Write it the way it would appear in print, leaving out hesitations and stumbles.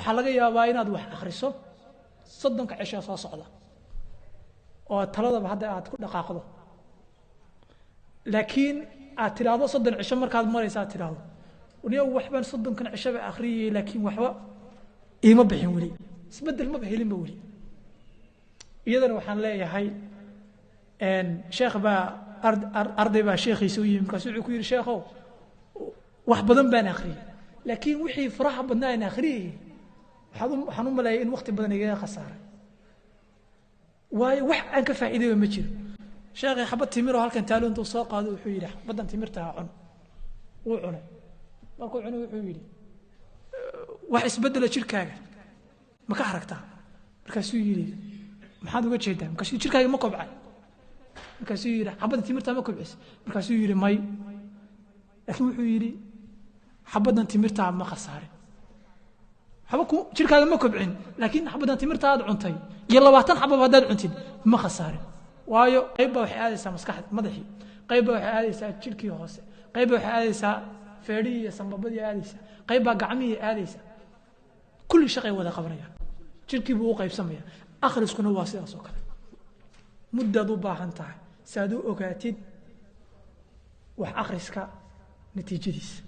waxaa laga yaabaa inaad wax akhriso 30 cisho soo socda oo taladaba hadda aad ku dhaqaaqdo laakiin aad tiraahdo 30 cisho markaad maraysaa tiraahdo uniyo waxbaan 30 cisho ba akhriyay laakiin waxba iima bixin wali isbedel ma helin ba wali iyadana waxaan leeyahay sheekh ba arday ba sheekhiisa u yimid kaasuu ku yiri sheekhow wax badan baan akhriyay laakiin wixii faraha badnaa aan akhriyay waxaan u maleeyay in waqti badan iga khasaaray waayo wax aan ka faa'iideeyo ma jiro sheekhi xabad timir oo halkan taalo intuu soo qaado wuxuu yiri badan timirta cun wuu cunay markuu cunay wuxuu yiri wax isbedela jirkaaga ma ka aragtaa markaasuu yiri maxaad uga jeedaa markaasuu jirkaaga ma kobcay markaasuu yiri xabad timirta ma kobcis markaasuu yiri may laakiin wuxuu yiri xabadan timirta ma khasaarin xabku jirkaaga ma kobcin laakiin xabadan timirta aad cuntay iyo 20 xabab hadaad cuntid ma khasaarin waayo qayb waxay aadaysaa maskaxda madaxii qayb waxay aadaysaa jirkii hoose qayb waxay aadaysaa feedhii iyo sanbabadii aadaysaa qayb gacmihii aadaysaa kulli shaqay wada qabanayaan jirkii buu u qaybsamaya akhriskuna waa sidaas oo kale muddad u baahan tahay saad u ogaatid wax akhriska natiijadiisa